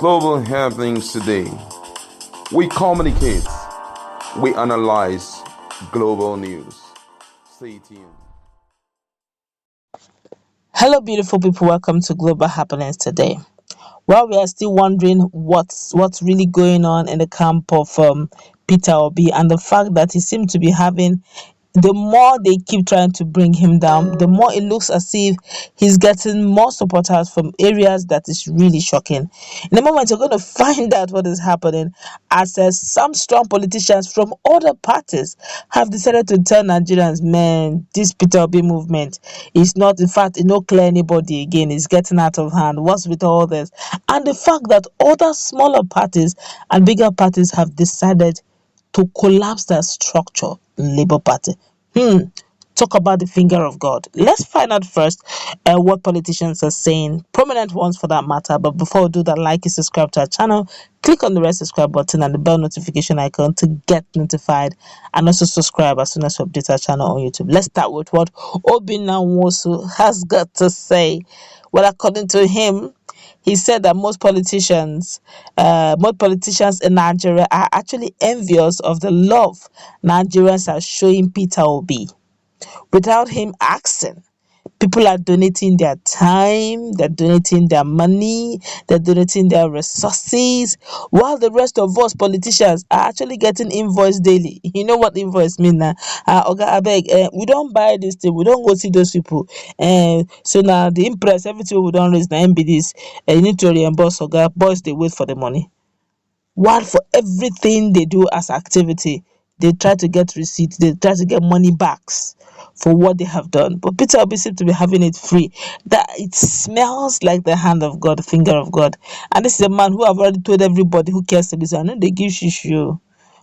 Global happenings today. We communicate, we analyze global news. Stay tuned. Hello, beautiful people. Welcome to Global Happenings today. While we are still wondering what's really going on in the camp of Peter Obi and the fact that he seemed to be having, the more they keep trying to bring him down, the more it looks as if he's getting more supporters from areas that is really shocking. In a moment, you're going to find out what is happening as some strong politicians from other parties have decided to tell Nigerians, man, this Peter Obi movement is not, in fact, it not clear anybody again. It's getting out of hand. What's with all this? And the fact that other smaller parties and bigger parties have decided to collapse that structure, Labour Party. Hmm. Talk about the finger of God. Let's find out first what politicians are saying, prominent ones for that matter. But before we do that, like and subscribe to our channel. Click on the red subscribe button and the bell notification icon to get notified, and also subscribe as soon as we update our channel on YouTube. Let's start with what Obinna Nwosu has got to say. Well, according to him, he said that most politicians in Nigeria are actually envious of the love Nigerians are showing Peter Obi without him asking. People are donating their time, they're donating their money, they're donating their resources, while the rest of us politicians are actually getting invoice daily. You know what invoice mean now? Oga abeg, we don't buy this thing, we don't go see those people. So now the impress, everything we don't raise now be this. You need to reimburse Oga, boys they wait for the money. While for everything they do as activity, they try to get receipts, they try to get money backs for what they have done. But Peter Obi seems to be having it free. That it smells like the hand of God, the finger of God. And this is a man who have already told everybody who cares to this. I know they give shishu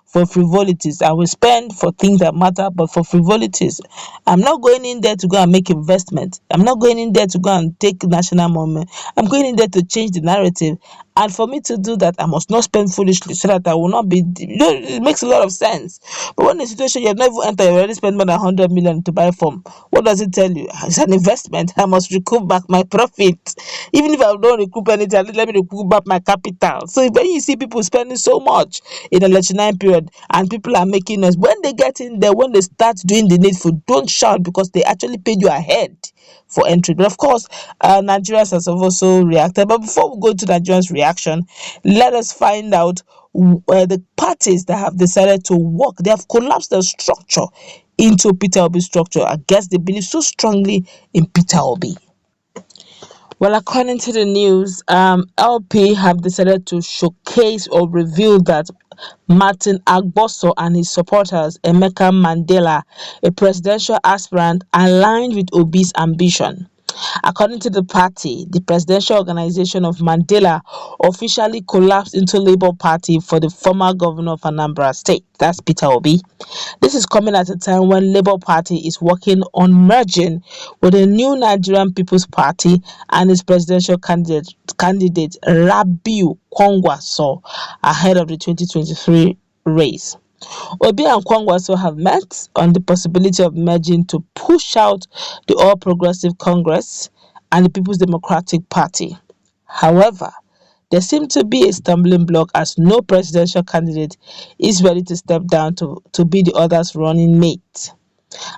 for frivolities. I will spend for things that matter, but for frivolities, I'm not going in there to go and make investment. I'm not going in there to go and take national moment. I'm going in there to change the narrative. And for me to do that, I must not spend foolishly so that I will not be, it makes a lot of sense. But when the situation you have not even entered, you already spent more than 100 million to buy from, what does it tell you? It's an investment. I must recoup back my profit. Even if I don't recoup anything, at least let me recoup back my capital. So when you see people spending so much in the election period and people are making noise, when they get in there, when they start doing the needful, don't shout because they actually paid you ahead for entry. But of course, Nigerians have also reacted. But before we go to Nigerians' reaction, let us find out the parties that have decided to work. They have collapsed the structure into Peter Obi's structure. I guess they believe so strongly in Peter Obi. Well, according to the news, LP have decided to showcase or reveal that Martin Agboso and his supporters, Emeka Mandela, a presidential aspirant, aligned with Obi's ambition. According to the party, the presidential organization of Mandela officially collapsed into Labour Party for the former governor of Anambra State, that's Peter Obi. This is coming at a time when Labour Party is working on merging with the new Nigerian People's Party and its presidential candidate Rabiu Kwangwaso ahead of the 2023 race. Obi and Kwangwaso have met on the possibility of merging to push out the All Progressive Congress and the People's Democratic Party. However, there seems to be a stumbling block as no presidential candidate is ready to step down to be the other's running mate.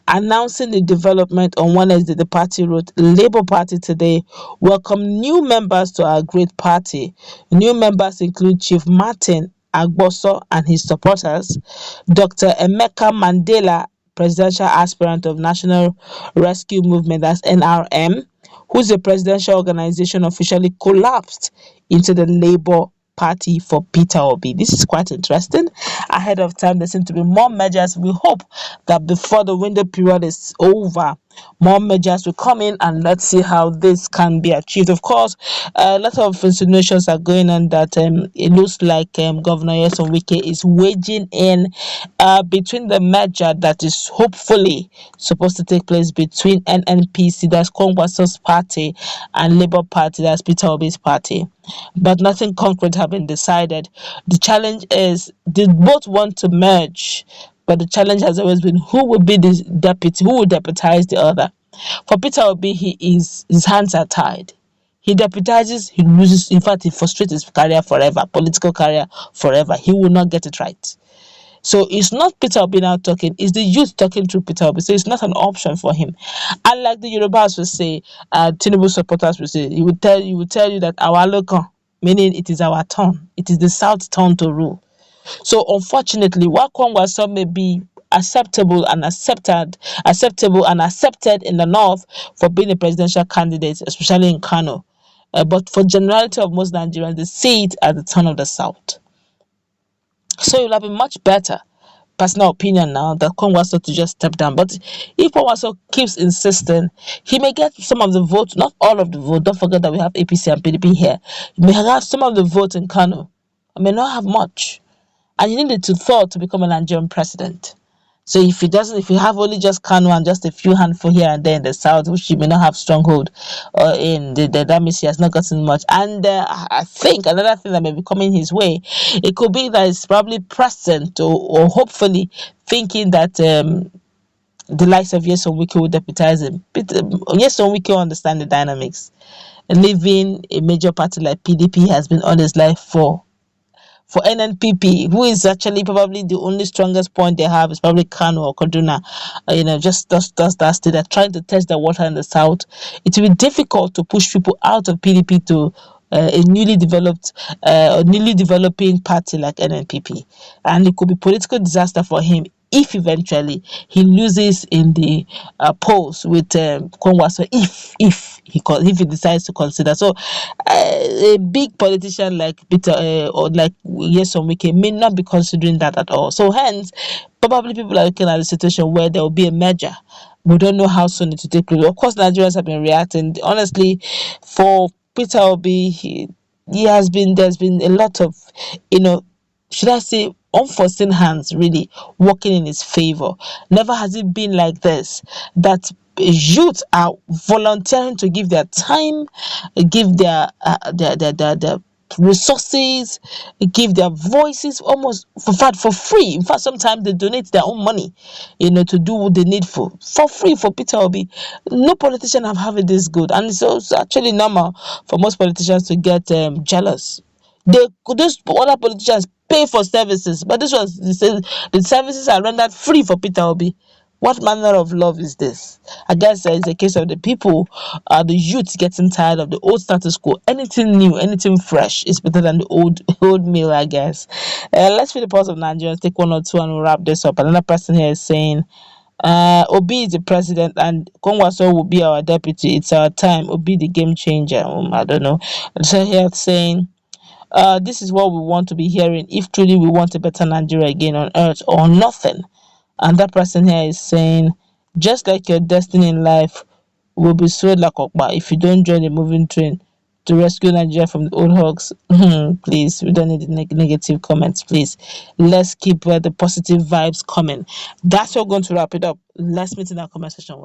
Announcing the development on Wednesday, the party wrote, Labour Party today welcome new members to our great party. New members include Chief Martin Agboso and his supporters, Dr. Emeka Mandela, presidential aspirant of National Rescue Movement, that's NRM, whose presidential organization officially collapsed into the Labour Party for Peter Obi. This is quite interesting. Ahead of time, there seem to be more measures. We hope that before the window period is over, more measures will come in, and let's see how this can be achieved. Of course, a lot of insinuations are going on that it looks like Governor Nyesom Wike is waging in between the merger that is hopefully supposed to take place between NNPC, that's Kwangwaso's party, and Labour Party, that's Peter Obi's party. But nothing concrete have been decided. The challenge is they both want to merge, but the challenge has always been who will be the deputy, who will deputize the other. For Peter Obi, his hands are tied. He deputizes, he loses, in fact, he frustrates his career forever, political career forever. He will not get it right. So it's not Peter Obi now talking, it's the youth talking through Peter Obi. So it's not an option for him. Unlike the Yorubas will say, Tinubu supporters will say, he will tell you that our local, meaning it is our turn. It is the South turn to rule. So unfortunately, while Kwangwaso may be acceptable and accepted in the north for being a presidential candidate, especially in Kano, but for generality of most Nigerians, they see it at the turn of the south. So it will have been much better, personal opinion now, that Kwangwaso to just step down. But if Kwangwaso keeps insisting, he may get some of the votes, not all of the vote. Don't forget that we have APC and PDP here. He may have some of the votes in Kano. I may not have much. And you needed to thought to become a Nigerian president. So if you have only just Kano and just a few handful here and there in the south, which you may not have stronghold in, that means he has not gotten much. And I think another thing that may be coming his way, it could be that it's probably present or hopefully thinking that the likes of Yeson Wiki will deputize him. But Yeson Wiki understand the dynamics. Leaving a major party like PDP has been on his life for NNPP, who is actually probably the only strongest point they have is probably Kano or Kaduna. Just that state. They're trying to test the water in the south. It will be difficult to push people out of PDP to a newly developed or newly developing party like NNPP, and it could be political disaster for him if eventually he loses in the polls with Kwangwaso, if he decides to consider. So a big politician like Peter or like Yeson Wike may not be considering that at all. So hence, probably people are looking at a situation where there will be a merger. We don't know how soon it will take place. Of course, Nigerians have been reacting. Honestly, for Peter Obi, there's been a lot of, should I say, unforeseen hands really working in his favor. Never has it been like this, that youth are volunteering to give their time, give their resources, give their voices almost for free. In fact, sometimes they donate their own money, to do what they need for free for Peter Obi. No politician have it this good, and it's actually normal for most politicians to get jealous. Those other politicians pay for services, but the services are rendered free for Peter Obi. What manner of love is this? I guess it's a case of the people, the youth getting tired of the old status quo. Anything new, anything fresh is better than the old meal, I guess. Let's feel the pulse of Nigerians. Take one or two and we'll wrap this up. Another person here is saying, Obi is the president and Kongwaso will be our deputy. It's our time. Obi the game changer. I don't know. So here it's saying, this is what we want to be hearing if truly we want a better Nigeria again on earth or nothing. And that person here is saying, just like your destiny in life will be swayed like Okpa if you don't join the moving train to rescue Nigeria from the old hogs. Please, we don't need the negative comments, please. Let's keep the positive vibes coming. That's what we're going to wrap it up. Let's meet in our comment section.